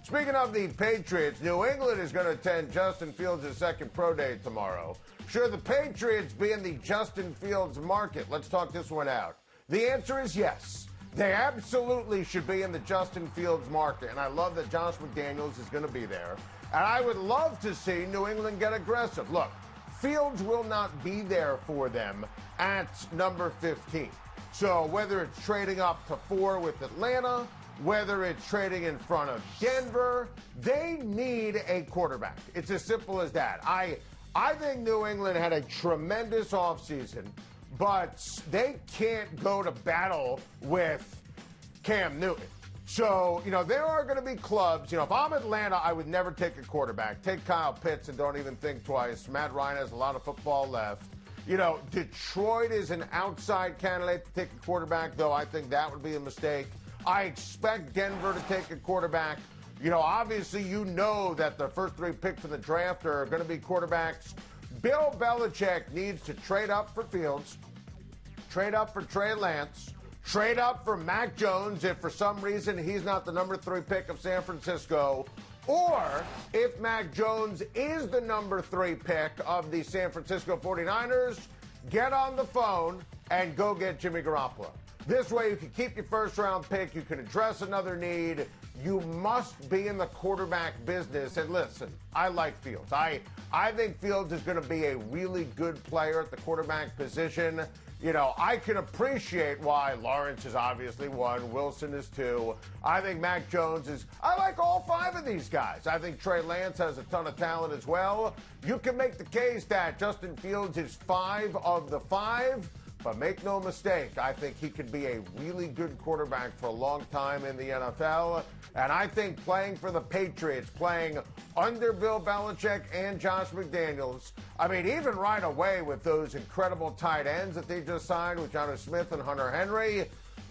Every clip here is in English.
Speaking of the Patriots, New England is going to attend Justin Fields' second pro day tomorrow. Should the Patriots be in the Justin Fields market? Let's talk this one out. The answer is yes. They absolutely should be in the Justin Fields market, and I love that Josh McDaniels is going to be there. And I would love to see New England get aggressive. Look, Fields will not be there for them at number 15. So whether it's trading up to 4 with Atlanta, whether it's trading in front of Denver, they need a quarterback. It's as simple as that. I think New England had a tremendous offseason, but they can't go to battle with Cam Newton. So, there are going to be clubs. If I'm Atlanta, I would never take a quarterback. Take Kyle Pitts and don't even think twice. Matt Ryan has a lot of football left. Detroit is an outside candidate to take a quarterback, though I think that would be a mistake. I expect Denver to take a quarterback. Obviously, that the first 3 picks in the draft are going to be quarterbacks. Bill Belichick needs to trade up for Fields, trade up for Trey Lance, trade up for Mac Jones if for some reason he's not the number 3 pick of San Francisco, or if Mac Jones is the number 3 pick of the San Francisco 49ers, get on the phone and go get Jimmy Garoppolo. This way you can keep your first-round pick. You can address another need. You must be in the quarterback business. And listen, I like Fields. I think Fields is going to be a really good player at the quarterback position. I can appreciate why Lawrence is obviously 1, Wilson is 2. I think Mac Jones is, I like all 5 of these guys. I think Trey Lance has a ton of talent as well. You can make the case that Justin Fields is 5 of the 5. But make no mistake, I think he could be a really good quarterback for a long time in the NFL. And I think playing for the Patriots, playing under Bill Belichick and Josh McDaniels, even right away with those incredible tight ends that they just signed with Jonnu Smith and Hunter Henry,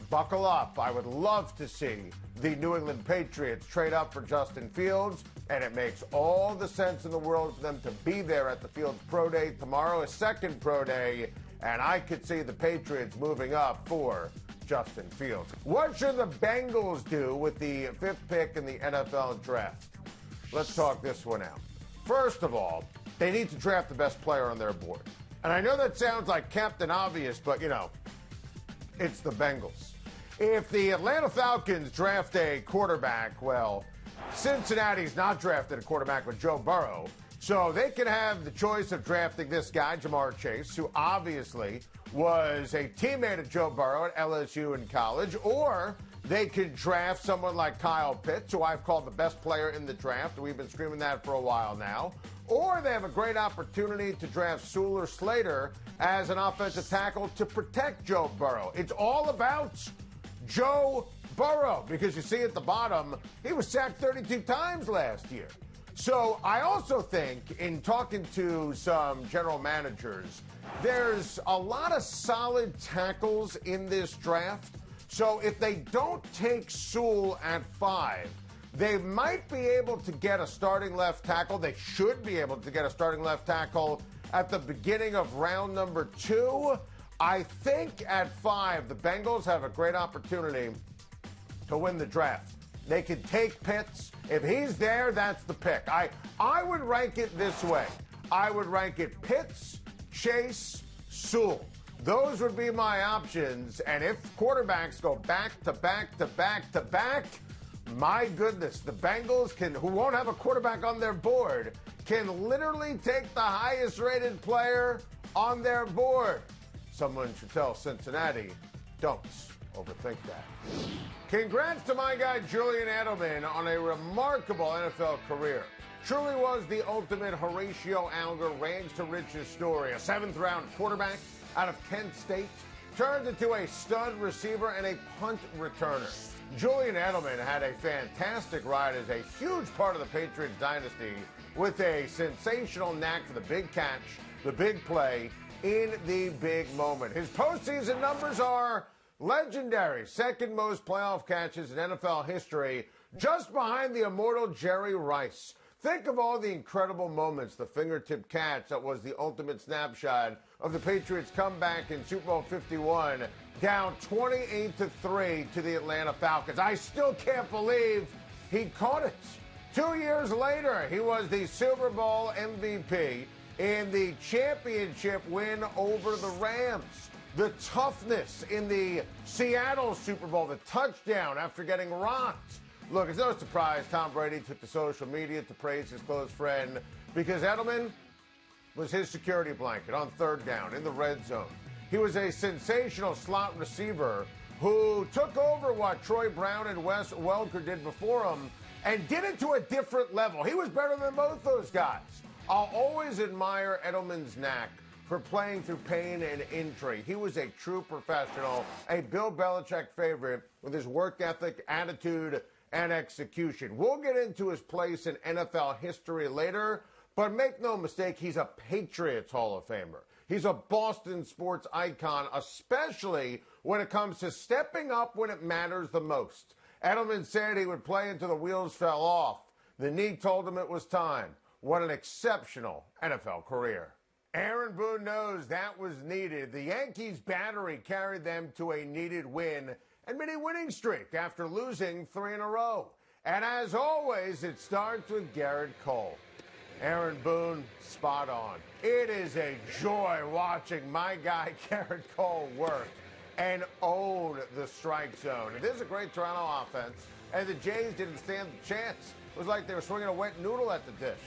buckle up. I would love to see the New England Patriots trade up for Justin Fields, and it makes all the sense in the world for them to be there at the Fields Pro Day tomorrow, a second Pro Day. And I could see the Patriots moving up for Justin Fields. What should the Bengals do with the 5th pick in the NFL draft? Let's talk this one out. First of all, they need to draft the best player on their board. And I know that sounds like Captain Obvious, but, it's the Bengals. If the Atlanta Falcons draft a quarterback, well, Cincinnati's not drafted a quarterback with Joe Burrow. So they can have the choice of drafting this guy, Jamar Chase, who obviously was a teammate of Joe Burrow at LSU in college, or they could draft someone like Kyle Pitts, who I've called the best player in the draft. We've been screaming that for a while now. Or they have a great opportunity to draft Sewell or Slater as an offensive tackle to protect Joe Burrow. It's all about Joe Burrow, because you see at the bottom, he was sacked 32 times last year. So I also think, in talking to some general managers, there's a lot of solid tackles in this draft. So if they don't take Sewell at 5, they might be able to get a starting left tackle. They should be able to get a starting left tackle at the beginning of round number 2. I think at 5, the Bengals have a great opportunity to win the draft. They could take Pitts. If he's there, that's the pick. I would rank it this way. I would rank it Pitts, Chase, Sewell. Those would be my options. And if quarterbacks go back to back to back to back, my goodness, the Bengals who won't have a quarterback on their board, can literally take the highest rated player on their board. Someone should tell Cincinnati, don't overthink that. Congrats to my guy Julian Edelman on a remarkable NFL career. Truly was the ultimate Horatio Alger rags to riches story. A 7th-round quarterback out of Kent State turned into a stud receiver and a punt returner. Julian Edelman had a fantastic ride as a huge part of the Patriots dynasty with a sensational knack for the big catch, the big play, in the big moment. His postseason numbers are legendary. 2nd most playoff catches in NFL history, just behind the immortal Jerry Rice. Think of all the incredible moments, the fingertip catch that was the ultimate snapshot of the Patriots' comeback in Super Bowl 51, down 28-3 to the Atlanta Falcons. I still can't believe he caught it. 2 years later, he was the Super Bowl MVP in the championship win over the Rams. The toughness in the Seattle Super Bowl, the touchdown after getting rocked. Look, it's no surprise Tom Brady took to social media to praise his close friend because Edelman was his security blanket on third down in the red zone. He was a sensational slot receiver who took over what Troy Brown and Wes Welker did before him and did it to a different level. He was better than both those guys. I'll always admire Edelman's knack for playing through pain and injury. He was a true professional, a Bill Belichick favorite with his work ethic, attitude, and execution. We'll get into his place in NFL history later, but make no mistake, he's a Patriots Hall of Famer. He's a Boston sports icon, especially when it comes to stepping up when it matters the most. Edelman said he would play until the wheels fell off. The knee told him it was time. What an exceptional NFL career. Aaron Boone knows that was needed. The Yankees' battery carried them to a needed win and mini winning streak after losing 3 in a row. And as always, it starts with Garrett Cole. Aaron Boone, spot on. It is a joy watching my guy Garrett Cole work and own the strike zone. It is a great Toronto offense, and the Jays didn't stand a chance. It was like they were swinging a wet noodle at the dish.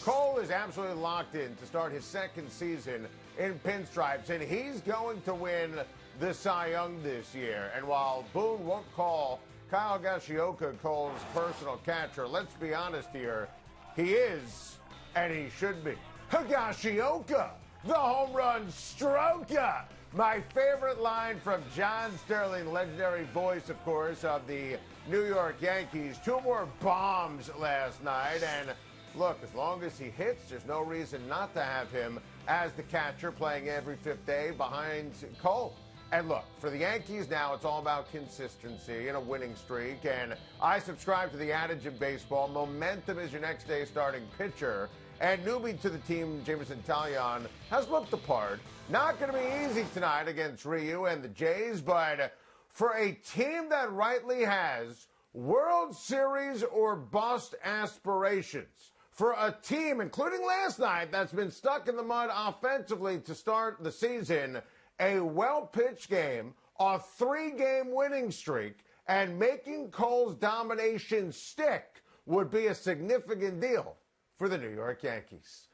Cole is absolutely locked in to start his second season in pinstripes, and he's going to win the Cy Young this year. And while Boone won't call Kyle Higashioka Cole's personal catcher, let's be honest here, he is, and he should be. Higashioka, the home run stroker. My favorite line from John Sterling, legendary voice, of course, of the New York Yankees. 2 more bombs last night, and look, as long as he hits, there's no reason not to have him as the catcher playing every 5th day behind Cole. And look, for the Yankees now, it's all about consistency and a winning streak. And I subscribe to the adage in baseball, momentum is your next day starting pitcher. And newbie to the team, Jameson Taillon, has looked the part. Not going to be easy tonight against Ryu and the Jays, but for a team that rightly has World Series or bust aspirations, for a team, including last night, that's been stuck in the mud offensively to start the season, a well-pitched game, a 3-game winning streak, and making Cole's domination stick would be a significant deal for the New York Yankees.